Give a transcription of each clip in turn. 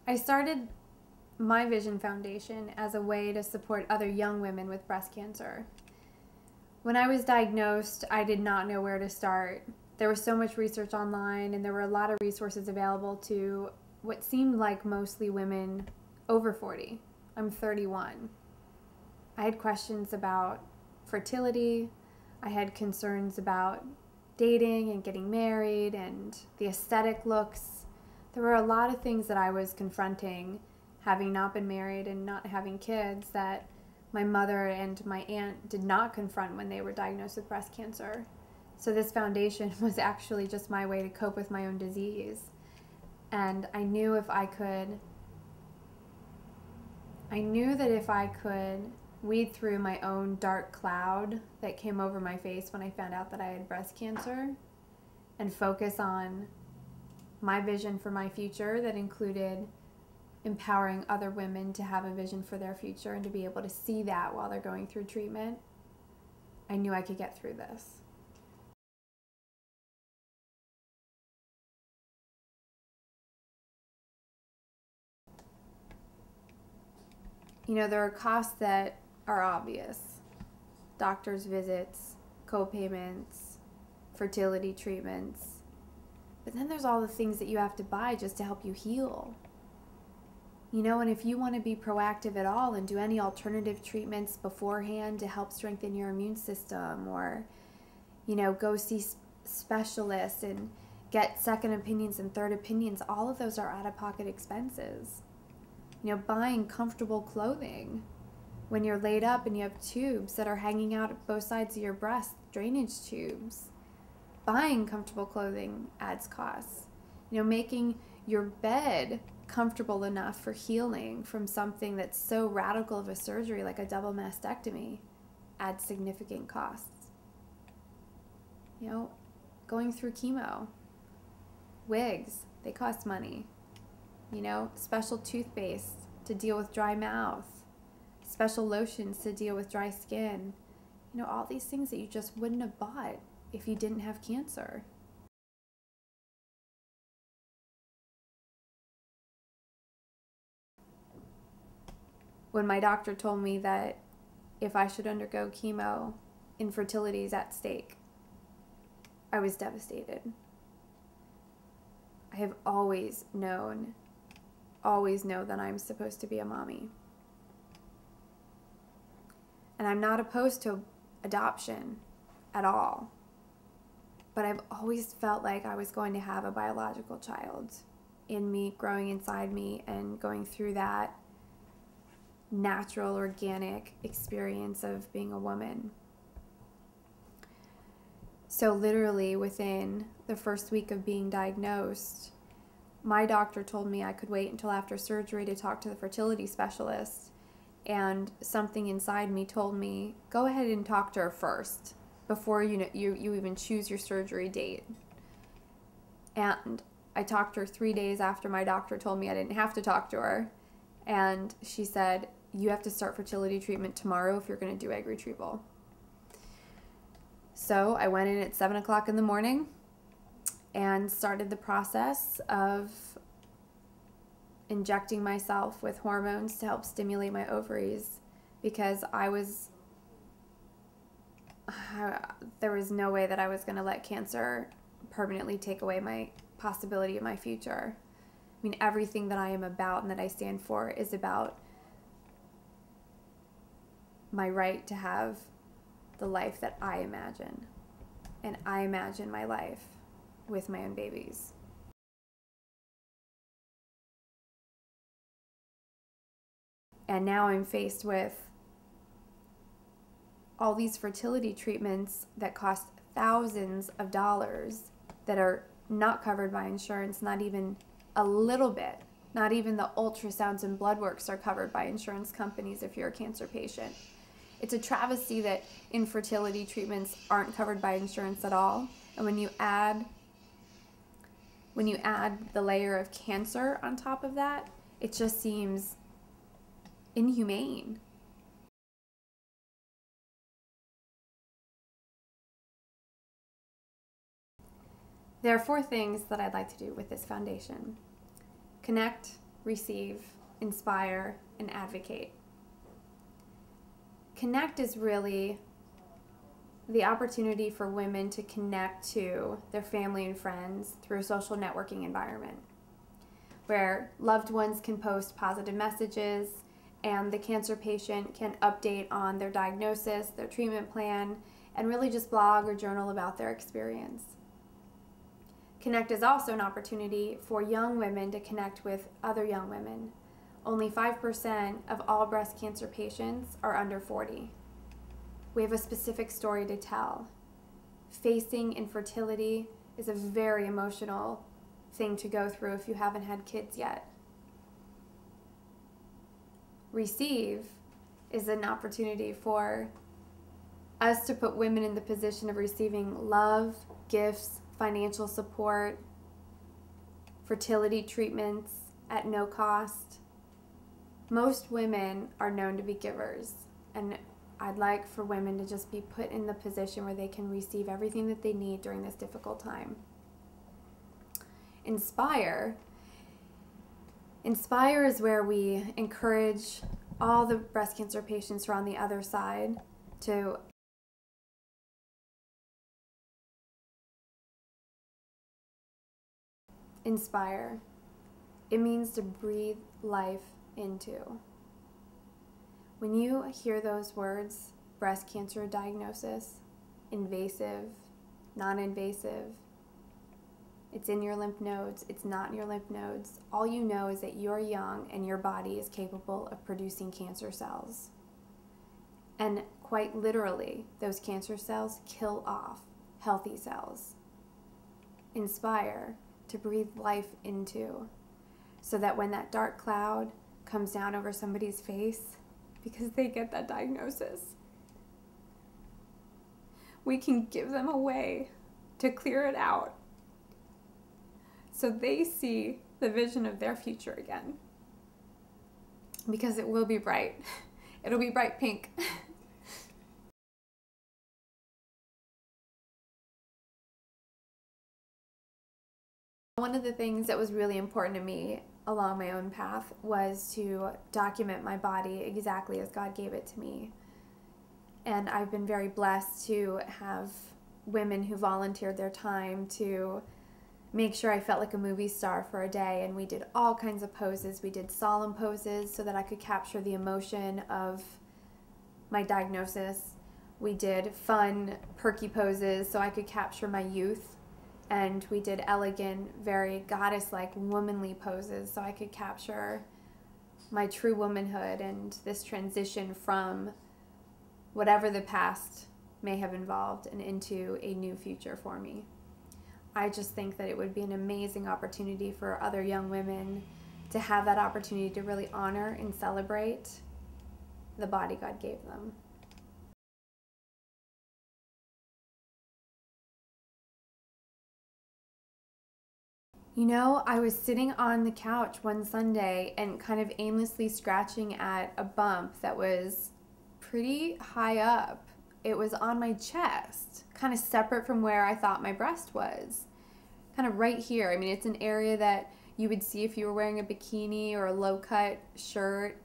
I started my Vision Foundation as a way to support other young women with breast cancer. When I was diagnosed, I did not know where to start. There was so much research online, and there were a lot of resources available to what seemed like mostly women over 40. I'm 31. I had questions about fertility. I had concerns about dating and getting married and the aesthetic looks. There were a lot of things that I was confronting, having not been married and not having kids, that my mother and my aunt did not confront when they were diagnosed with breast cancer. So this foundation was actually just my way to cope with my own disease. And I knew that if I could weed through my own dark cloud that came over my face when I found out that I had breast cancer and focus on my vision for my future that included empowering other women to have a vision for their future and to be able to see that while they're going through treatment, I knew I could get through this. You know, there are costs that are obvious. Doctor's visits, co-payments, fertility treatments. But then there's all the things that you have to buy just to help you heal. You know, and if you want to be proactive at all and do any alternative treatments beforehand to help strengthen your immune system, or, you know, go see specialists and get second opinions and third opinions, all of those are out-of-pocket expenses. You know, buying comfortable clothing when you're laid up and you have tubes that are hanging out at both sides of your breast, drainage tubes. Buying comfortable clothing adds costs. You know, making your bed comfortable enough for healing from something that's so radical of a surgery like a double mastectomy adds significant costs. You know, going through chemo, wigs, they cost money. You know, special toothpaste to deal with dry mouth, special lotions to deal with dry skin. You know, all these things that you just wouldn't have bought if you didn't have cancer. When my doctor told me that if I should undergo chemo, infertility is at stake, I was devastated. I have always know that I'm supposed to be a mommy. And I'm not opposed to adoption at all. But I've always felt like I was going to have a biological child in me, growing inside me, and going through that natural, organic experience of being a woman. So literally within the first week of being diagnosed, my doctor told me I could wait until after surgery to talk to the fertility specialist, and something inside me told me, go ahead and talk to her first before you even choose your surgery date. And I talked to her 3 days after my doctor told me I didn't have to talk to her, and she said, you have to start fertility treatment tomorrow if you're going to do egg retrieval. So I went in at 7 o'clock in the morning and started the process of injecting myself with hormones to help stimulate my ovaries, because there was no way that I was going to let cancer permanently take away my possibility of my future. I mean, everything that I am about and that I stand for is about my right to have the life that I imagine. And I imagine my life with my own babies. And now I'm faced with all these fertility treatments that cost thousands of dollars that are not covered by insurance, not even a little bit. Not even the ultrasounds and blood works are covered by insurance companies if you're a cancer patient. It's a travesty that infertility treatments aren't covered by insurance at all. And when you add the layer of cancer on top of that, it just seems inhumane. There are 4 things that I'd like to do with this foundation. Connect receive, inspire, and advocate. Connect is really the opportunity for women to connect to their family and friends through a social networking environment where loved ones can post positive messages and the cancer patient can update on their diagnosis, their treatment plan, and really just blog or journal about their experience. Connect is also an opportunity for young women to connect with other young women. Only 5% of all breast cancer patients are under 40. We have a specific story to tell. Facing infertility is a very emotional thing to go through if you haven't had kids yet. Receive is an opportunity for us to put women in the position of receiving love, gifts, financial support, fertility treatments at no cost. Most women are known to be givers, and I'd like for women to just be put in the position where they can receive everything that they need during this difficult time. Inspire. Inspire is where we encourage all the breast cancer patients who are on the other side to inspire. It means to breathe life into. When you hear those words, breast cancer diagnosis, invasive, non-invasive, it's in your lymph nodes, it's not in your lymph nodes, all you know is that you're young and your body is capable of producing cancer cells. And quite literally, those cancer cells kill off healthy cells. Inspire, to breathe life into, so that when that dark cloud comes down over somebody's face, because they get that diagnosis, we can give them a way to clear it out so they see the vision of their future again. Because it will be bright. It'll be bright pink. One of the things that was really important to me along my own path was to document my body exactly as God gave it to me. And I've been very blessed to have women who volunteered their time to make sure I felt like a movie star for a day. And we did all kinds of poses. We did solemn poses so that I could capture the emotion of my diagnosis. We did fun, perky poses so I could capture my youth. And we did elegant, very goddess-like, womanly poses so I could capture my true womanhood and this transition from whatever the past may have involved and into a new future for me. I just think that it would be an amazing opportunity for other young women to have that opportunity to really honor and celebrate the body God gave them. You know, I was sitting on the couch one Sunday and kind of aimlessly scratching at a bump that was pretty high up. It was on my chest, kind of separate from where I thought my breast was. Kind of right here. I mean, it's an area that you would see if you were wearing a bikini or a low-cut shirt.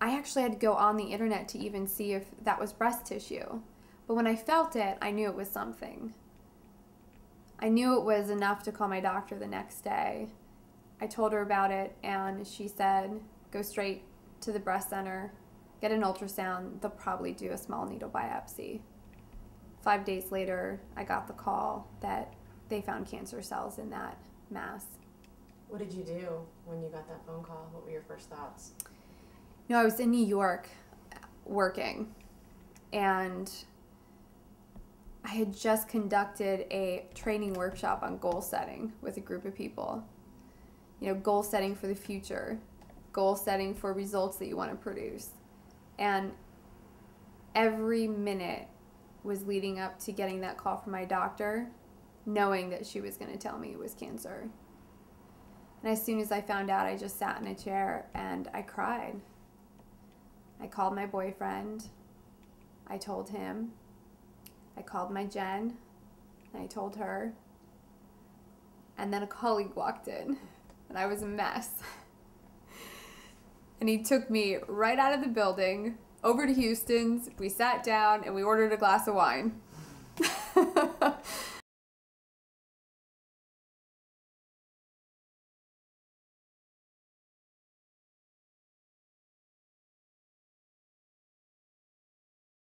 I actually had to go on the internet to even see if that was breast tissue. But when I felt it, I knew it was something. I knew it was enough to call my doctor the next day. I told her about it, and she said, go straight to the breast center, get an ultrasound. They'll probably do a small needle biopsy. 5 days later, I got the call that they found cancer cells in that mass. What did you do when you got that phone call? What were your first thoughts? You know, I was in New York working, and I had just conducted a training workshop on goal setting with a group of people. You know, goal setting for the future, goal setting for results that you want to produce. And every minute was leading up to getting that call from my doctor, knowing that she was going to tell me it was cancer. And as soon as I found out, I just sat in a chair and I cried. I called my boyfriend. I told him. I called my Jen, and I told her, and then a colleague walked in, and I was a mess. And he took me right out of the building over to Houston's. We sat down and we ordered a glass of wine.